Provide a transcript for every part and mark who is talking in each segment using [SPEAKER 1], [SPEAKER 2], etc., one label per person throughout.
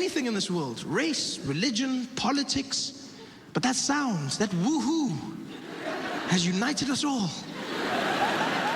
[SPEAKER 1] anything in this world, race, religion, politics, but that sound, that woohoo, has united us all.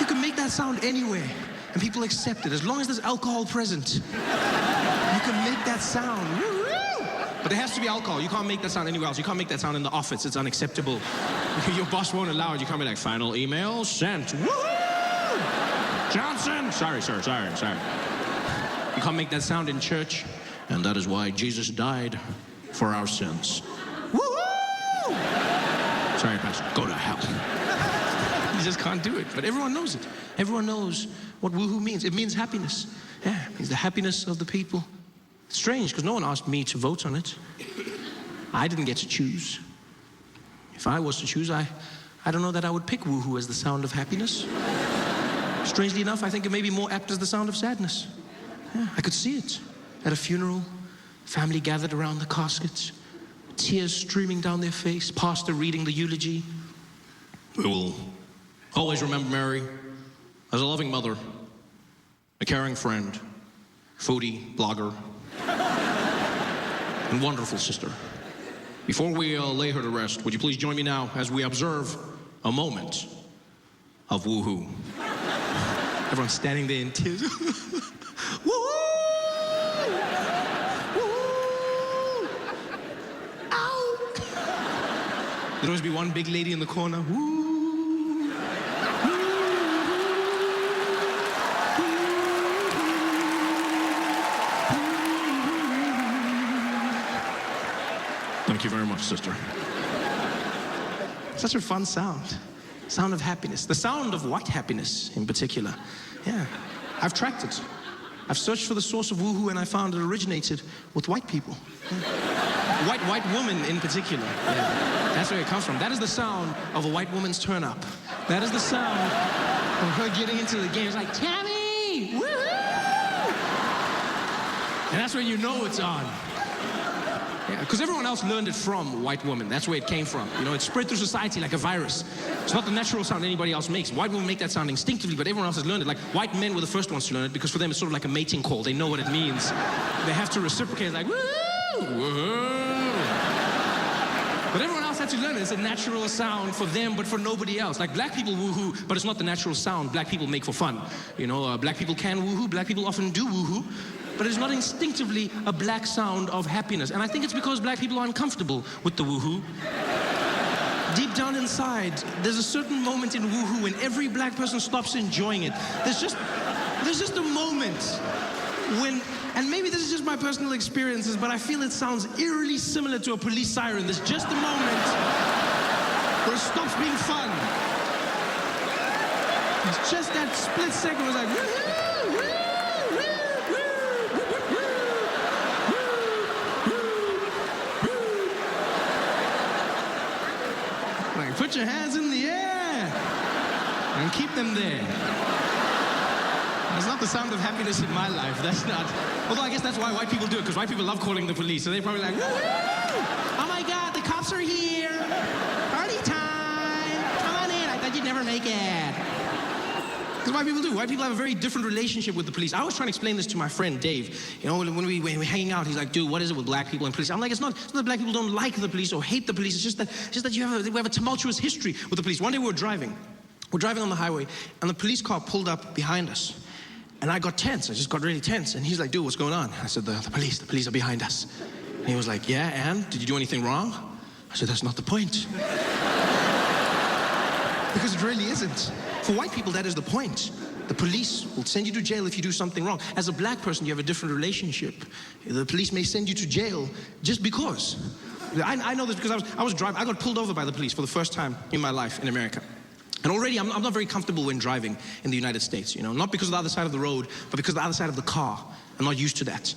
[SPEAKER 1] You can make that sound anywhere, and people accept it. As long as there's alcohol present, you can make that sound. But there has to be alcohol. You can't make that sound anywhere else. You can't make that sound in the office. It's unacceptable. Your boss won't allow it. You can't be like, final email sent. Woohoo! Johnson! Sorry. You can't make that sound in church. And that is why Jesus died for our sins. Woohoo! Sorry, Pastor. Go to hell. You just can't do it. But everyone knows it. Everyone knows what woohoo means. It means happiness. Yeah, it means the happiness of the people. It's strange, because no one asked me to vote on it. I didn't get to choose. If I was to choose, I don't know that I would pick woohoo as the sound of happiness. Strangely enough, I think it may be more apt as the sound of sadness. Yeah, I could see it. At a funeral, family gathered around the casket, tears streaming down their face, pastor reading the eulogy. We will always remember Mary as a loving mother, a caring friend, foodie, blogger, and wonderful sister. Before we lay her to rest, would you please join me now as we observe a moment of woohoo? Everyone's standing there in tears. Woohoo! Woohoo! Ow! There'd always be one big lady in the corner. Woo! Thank you very much, sister. Such a fun sound. Sound of happiness. The sound of white happiness in particular. Yeah. I've tracked it. I've searched for the source of woohoo and I found it originated with white people. Yeah. White women in particular. Yeah. That's where it comes from. That is the sound of a white woman's turn up. That is the sound of her getting into the game. It's like, Tammy! Woohoo! And that's when you know it's on. Yeah, because everyone else learned it from white women. That's where it came from. You know, it spread through society like a virus. It's not the natural sound anybody else makes. White women make that sound instinctively, but everyone else has learned it. Like, white men were the first ones to learn it because for them it's sort of like a mating call. They know what it means. They have to reciprocate, like, woo! Woo! But everyone else had to learn it. It's a natural sound for them, but for nobody else. Like, black people woohoo, but it's not the natural sound black people make for fun. You know, black people can woohoo. Black people often do woohoo. But it's not instinctively a black sound of happiness. And I think it's because black people are uncomfortable with the woohoo. Deep down inside, there's a certain moment in woohoo when every black person stops enjoying it. There's just a moment when, and maybe this is just my personal experiences, but I feel it sounds eerily similar to a police siren. There's just a moment where it stops being fun. It's just that split second where it's like, woohoo, woo. Put your hands in the air and keep them there. That's not the sound of happiness in my life. That's not. Although I guess that's why white people do it, because white people love calling the police. So they're probably like, woo-hoo! Oh my God, the cops are here. Party time. Come on in. I thought you'd never make it. Because white people do. White people have a very different relationship with the police. I was trying to explain this to my friend Dave. You know, when we're hanging out, he's like, dude, what is it with black people and police? I'm like, it's not that black people don't like the police or hate the police. It's just that we have a tumultuous history with the police. One day we were driving. We're driving on the highway, and the police car pulled up behind us. And I got tense. I just got really tense. And he's like, dude, what's going on? I said, the police are behind us. And he was like, yeah, and? Did you do anything wrong? I said, that's not the point. Because it really isn't. For white people, that is the point. The police will send you to jail if you do something wrong. As a black person, you have a different relationship. The police may send you to jail just because. I know this because I was driving. I got pulled over by the police for the first time in my life in America. And already I'm not very comfortable when driving in the United States, you know, not because of the other side of the road, but because of the other side of the car. I'm not used to that.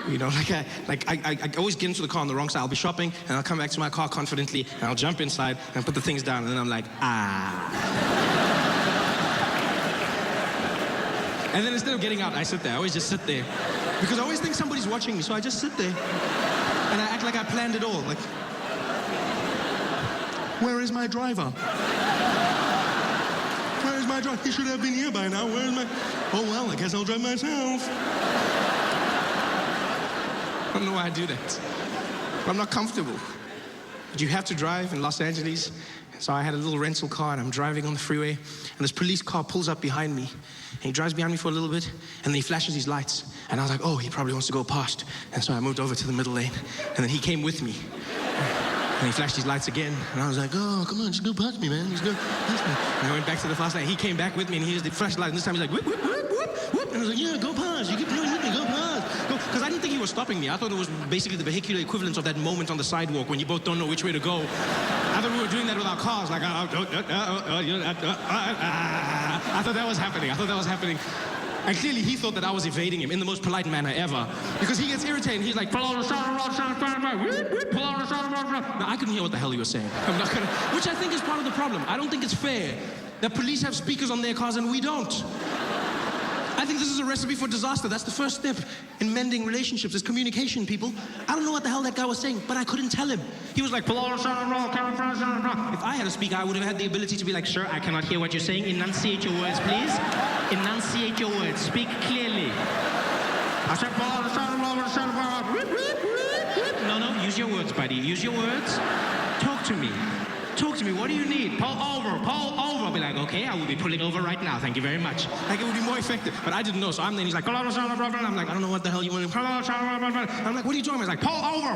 [SPEAKER 1] You know, I always get into the car on the wrong side. I'll be shopping, and I'll come back to my car confidently, and I'll jump inside and put the things down, and then I'm like, ah. And then instead of getting out, I sit there. I always just sit there. Because I always think somebody's watching me, so I just sit there. And I act like I planned it all. Like, where is my driver? Where is my driver? He should have been here by now. Where is my... Oh, well, I guess I'll drive myself. I don't know why I do that. But I'm not comfortable. But you have to drive in Los Angeles. So I had a little rental car, and I'm driving on the freeway, and this police car pulls up behind me, and he drives behind me for a little bit, and then he flashes his lights, and I was like, oh, he probably wants to go past. And so I moved over to the middle lane, and then he came with me. And he flashed his lights again, and I was like, oh, come on, just go past me, man, just go past me. And I went back to the fast lane. He came back with me, and he just flashed the light, and this time he's like, whoop, whoop, whoop, whoop, whoop. And I was like, yeah, go past, you keep going with me, go past. Because I didn't think he was stopping me. I thought it was basically the vehicular equivalent of that moment on the sidewalk when you both don't know which way to go. I thought we were doing that with our cars, like, I thought that was happening. And clearly he thought that I was evading him in the most polite manner ever. Because he gets irritated, he's like, pull over the side of the road, pull over the side of the road. Now, I couldn't hear what the hell he was saying. I'm not gonna, which I think is part of the problem. I don't think it's fair that police have speakers on their cars and we don't. I think this is a recipe for disaster. That's the first step in mending relationships, is communication, people. I don't know what the hell that guy was saying, but I couldn't tell him. He was like, pull over the side of the road, if I had a speaker, I would have had the ability to be like, sir, I cannot hear what you're saying. Enunciate your words, please. Enunciate your words. Speak clearly. I said, pull over the side of the road. No, use your words, buddy. Use your words. Talk to me. Talk to me. What do you need? Pull over. Pull over. I'll be like, okay, I will be pulling over right now. Thank you very much. Like, it would be more effective. But I didn't know. So he's like, pull over. I'm like, I don't know what the hell you want. I'm like, what are you talking about? He's like, pull over.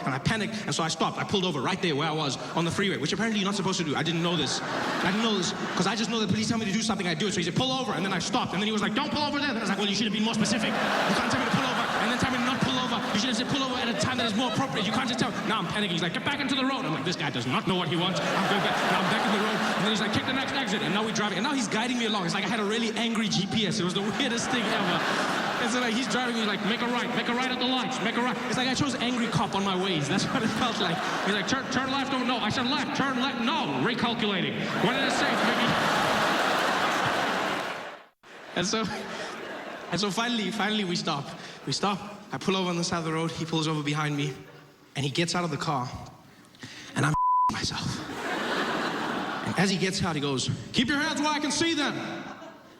[SPEAKER 1] And I panicked. And so I stopped. I pulled over right there where I was on the freeway, which apparently you're not supposed to do. I didn't know this. Because I just know that police tell me to do something, I do it. So he said, pull over. And then I stopped. And then he was like, don't pull over there. And I was like, well, you should have been more specific. You can't tell me to pull over and then tell me to not pull over. You should have said pull over at a time that is more appropriate. You can't just tell. Now I'm panicking. He's like, get back into the road. I'm like, this guy does not know what he wants. I'm going back. Now I'm back in the road. And then he's like, take the next exit. And now we're driving. And now he's guiding me along. It's like I had a really angry GPS. It was the weirdest thing ever. And so like he's driving me like, make a right at the lights, make a right. It's like I chose angry cop on my ways. That's what it felt like. He's like, turn left. Oh no. I said left. Turn left. No. Recalculating. What did it say? And so finally we stop. I pull over on the side of the road. He pulls over behind me, and he gets out of the car, and I'm myself. And as he gets out, he goes, keep your hands where I can see them.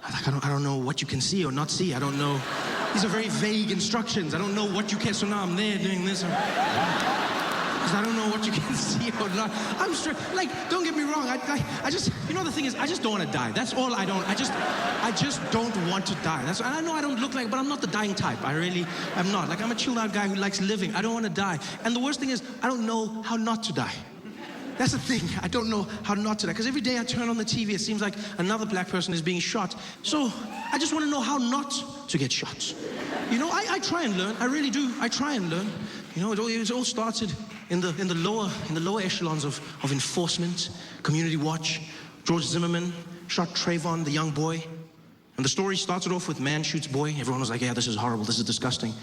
[SPEAKER 1] I was like, I don't know what you can see or not see. I don't know. These are very vague instructions. I don't know what you can. So now I'm there doing this. Because I don't know what you can see or not. I'm straight. Like, don't get me wrong. I just, you know, the thing is, I just don't want to die. That's all I don't. I just don't want to die. And I know I don't look like, but I'm not the dying type. I really am not. Like, I'm a chilled out guy who likes living. I don't want to die. And the worst thing is, I don't know how not to die. That's the thing. I don't know how not to die. Because every day I turn on the TV, it seems like another black person is being shot. So I just want to know how not to get shot. You know, I try and learn. I really do. I try and learn. You know, it all started in the lower echelons of enforcement, community watch. George Zimmerman shot Trayvon, the young boy. And the story started off with man shoots boy. Everyone was like, yeah, this is horrible, this is disgusting.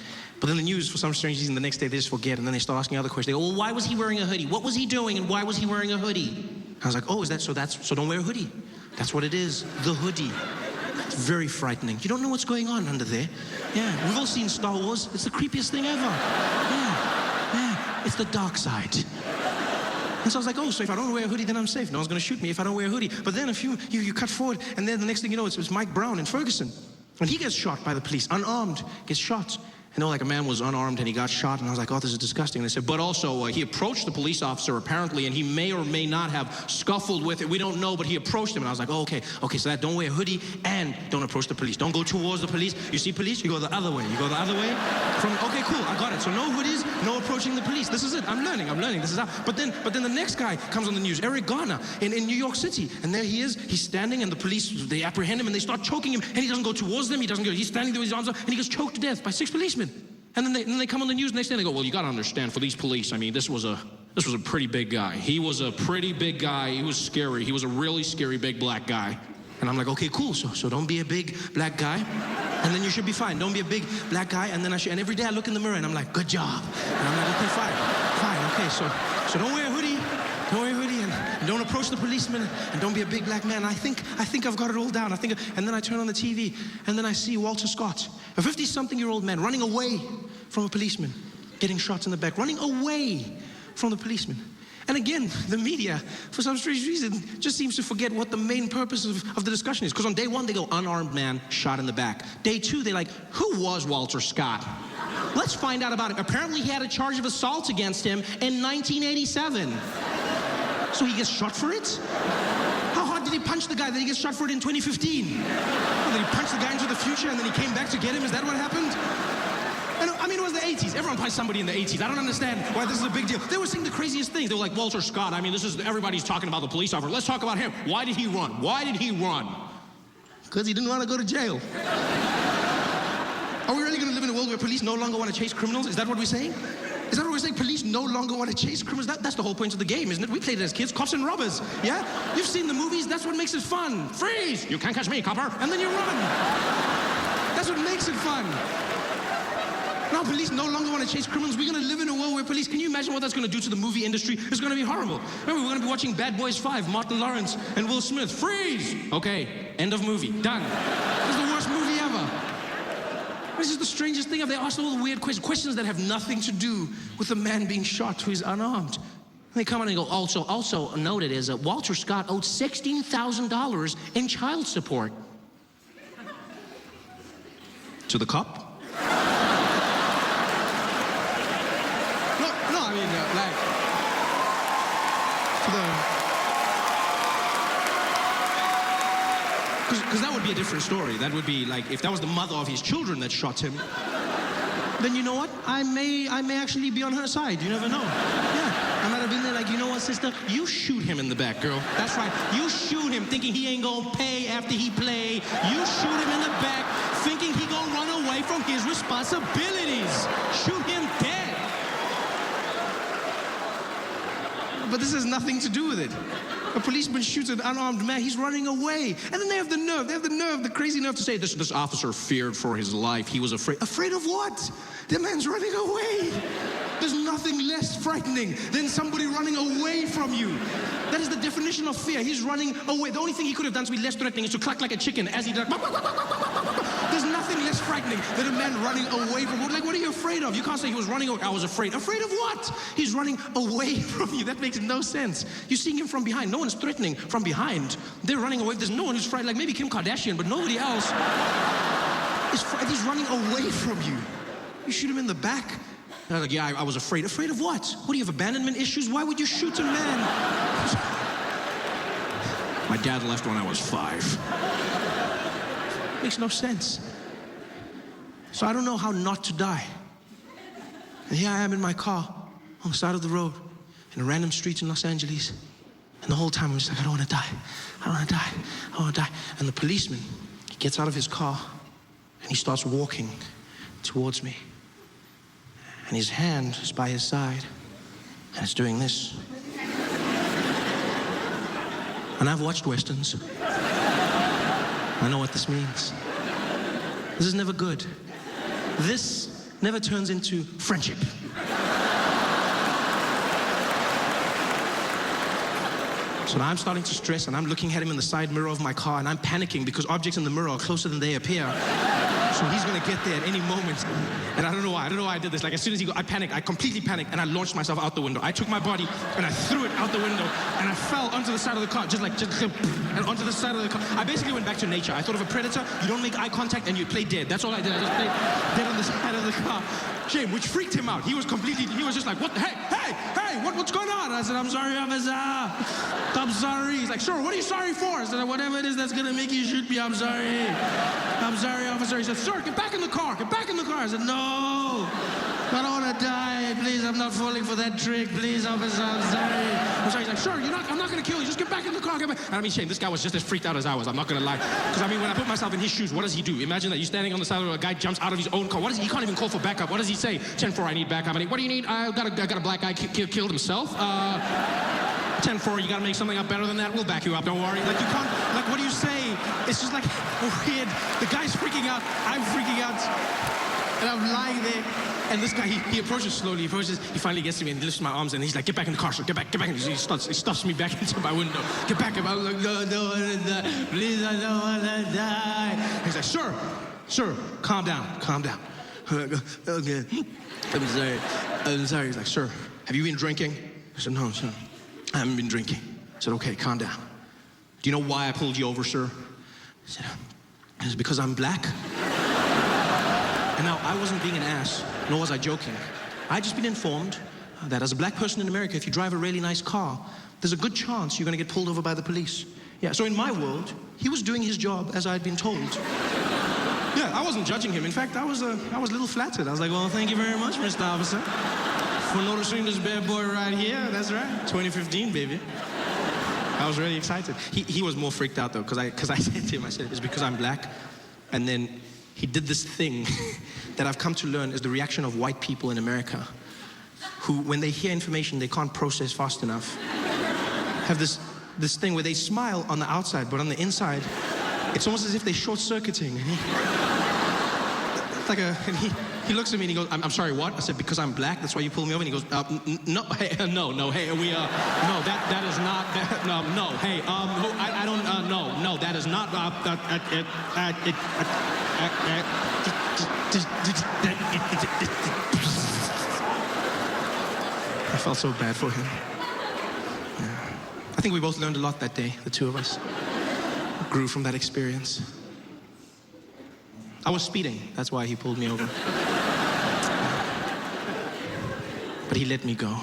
[SPEAKER 1] But then the news, for some strange reason, the next day they just forget, and then they start asking other questions. They go, well, why was he wearing a hoodie? What was he doing, and why was he wearing a hoodie? I was like, oh, is that so don't wear a hoodie. That's what it is, the hoodie. It's very frightening. You don't know what's going on under there. Yeah, we've all seen Star Wars. It's the creepiest thing ever. Yeah, it's the dark side. And so I was like, oh, so if I don't wear a hoodie, then I'm safe. No one's going to shoot me if I don't wear a hoodie. But then you cut forward, and then the next thing you know, it's Mike Brown in Ferguson. And he gets shot by the police, unarmed, gets shot. You know, like a man was unarmed and he got shot, and I was like, oh, this is disgusting. And they said, but also he approached the police officer apparently, and he may or may not have scuffled with it. We don't know, but he approached him. And I was like, oh, okay, so that don't wear a hoodie and don't approach the police. Don't go towards the police. You see police, you go the other way. You go the other way. Okay, cool, I got it. So no hoodies, no approaching the police. This is it. I'm learning. This is how. But then the next guy comes on the news, Eric Garner in New York City, and there he is. He's standing, and the police, they apprehend him, and they start choking him, and he doesn't go towards them. He's standing there with his arms up, and he gets choked to death by 6 policemen. And then they come on the news, and they go, well, you got to understand, for these police, I mean, this was a pretty big guy. He was a pretty big guy. He was scary. He was a really scary big black guy. And I'm like, okay, cool. So don't be a big black guy, and then you should be fine. Don't be a big black guy, and then and every day I look in the mirror, and I'm like, good job. And I'm like, okay, fine. Okay, so don't wear a hoodie. And don't approach the policeman, and don't be a big black man. I think I've got it all down. And then I turn on the TV, and then I see Walter Scott, a 50-something-year-old man running away from a policeman, getting shot in the back, running away from the policeman. And again, the media, for some strange reason, just seems to forget what the main purpose of the discussion is. Because on day one, they go, unarmed man shot in the back. Day two, they're like, who was Walter Scott? Let's find out about it. Apparently he had a charge of assault against him in 1987. So he gets shot for it? How hard did he punch the guy that he gets shot for it in 2015? Oh, did he punch the guy into the future and then he came back to get him? Is that what happened? I mean, it was the 80s. Everyone punched somebody in the 80s. I don't understand why this is a big deal. They were saying the craziest things. They were like, Walter Scott. I mean, everybody's talking about the police officer. Let's talk about him. Why did he run? Why did he run? Because he didn't want to go to jail. Are we really going to live in a world where police no longer want to chase criminals? Is that what we're saying? Is that what we're saying? Police no longer want to chase criminals? That's the whole point of the game, isn't it? We played it as kids, cops and robbers, yeah? You've seen the movies, that's what makes it fun. Freeze! You can't catch me, copper. And then you run. That's what makes it fun. Now police no longer want to chase criminals. We're going to live in a world where police, can you imagine what that's going to do to the movie industry? It's going to be horrible. Remember, we're going to be watching Bad Boys 5, Martin Lawrence and Will Smith. Freeze! Okay, end of movie, done. This is the worst movie ever. This is the strangest thing. They asked all the weird questions that have nothing to do with the man being shot who is unarmed. And they come on and go, also noted is that Walter Scott owed $16,000 in child support. To the cop? No, I mean, because that would be a different story. That would be like, if that was the mother of his children that shot him, then you know what? I may actually be on her side. You never know. Yeah, I might have been there like, you know what, sister? You shoot him in the back, girl. That's right. You shoot him thinking he ain't gonna pay after he play. You shoot him in the back thinking he gonna run away from his responsibilities. Shoot him dead. But this has nothing to do with it. A policeman shoots an unarmed man, he's running away. And then they have the crazy nerve to say, this officer feared for his life. He was afraid. Afraid of what? The man's running away. There's nothing less frightening than somebody running away from you. That is the definition of fear. He's running away. The only thing he could have done to be less threatening is to cluck like a chicken as he does. There's nothing less frightening than a man running away from you. Like, what are you afraid of? You can't say he was running away. I was afraid. Afraid of what? He's running away from you. That makes no sense. You're seeing him from behind. No one's threatening from behind. They're running away. There's no one who's frightened. Like maybe Kim Kardashian, but nobody else is frightened. He's running away from you. You shoot him in the back. They're like, yeah, I was afraid. Afraid of what? What do you have, abandonment issues? Why would you shoot a man? My dad left when I was 5. Makes no sense. So I don't know how not to die. And here I am in my car on the side of the road in a random street in Los Angeles. And the whole time I'm just like, I don't want to die. I don't want to die. I don't want to die. And the policeman, he gets out of his car and he starts walking towards me. And his hand is by his side and it's doing this. And I've watched Westerns. I know what this means. This is never good. This never turns into friendship. So now I'm starting to stress and I'm looking at him in the side mirror of my car and I'm panicking because objects in the mirror are closer than they appear. So he's gonna get there at any moment. And I don't know why I did this. Like as soon as he I panicked, I completely panicked and I launched myself out the window. I took my body and I threw it out the window and I fell onto the side of the car, just and onto the side of the car. I basically went back to nature. I thought of a predator, you don't make eye contact and you play dead. That's all I did. I just played dead on the side of the car. Shame, which freaked him out. He was just like, what, hey, what's going on? I said, I'm sorry, officer. I'm sorry. He's like, sure, what are you sorry for? I said, whatever it is that's gonna make you shoot me, I'm sorry. I'm sorry, officer. He said, sir, get back in the car. Get back in the car. I said, no, I don't want to die. Please, I'm not falling for that trick. Please, officer, I'm sorry. I'm sorry. He's like, sure, I'm not gonna kill you. Just get back in the car. Get back. And I mean, Shane, this guy was just as freaked out as I was. I'm not gonna lie. Because I mean, when I put myself in his shoes, what does he do? Imagine that you're standing on the side of the road, a guy jumps out of his own car. What is he? He can't even call for backup. What does he say? 10-4, I need backup. What do you need? I got a black guy killed himself. 10-4, you gotta make something up better than that. We'll back you up, don't worry. Like you can't, like what do you say? It's just like weird. The guy's freaking out, I'm freaking out. And I'm lying there. And this guy, he approaches slowly, he finally gets to me and lifts my arms and he's like, get back in the car, sir, get back. And he stuffs me back into my window. Get back. I'm like, no, I don't wanna die. Please, I don't wanna die. And he's like, sir, calm down. Okay, I'm sorry. He's like, sir, have you been drinking? I said, no, sir. I haven't been drinking. I said, okay, calm down. Do you know why I pulled you over, sir? I said, it's because I'm black. And now, I wasn't being an ass, nor was I joking. I'd just been informed that as a black person in America, if you drive a really nice car, there's a good chance you're gonna get pulled over by the police. Yeah, so in my world, he was doing his job as I'd been told. Yeah, I wasn't judging him. In fact, I was a little flattered. I was like, well, thank you very much, Mr. Officer, for noticing this bad boy right here. That's right, 2015, baby. I was really excited. He was more freaked out, though, because I said to him, I said, it's because I'm black. And then he did this thing that I've come to learn is the reaction of white people in America, who, when they hear information they can't process fast enough, have this thing where they smile on the outside, but on the inside, it's almost as if they're short-circuiting. And he looks at me and he goes, I'm sorry, what? I said, because I'm black, that's why you pulled me over? And he goes, no, hey, hey, no, that is not, no, hey, I don't, no, that is not, I felt so bad for him. Yeah. I think we both learned a lot that day, the two of us. Grew from that experience. I was speeding, that's why he pulled me over. But he let me go.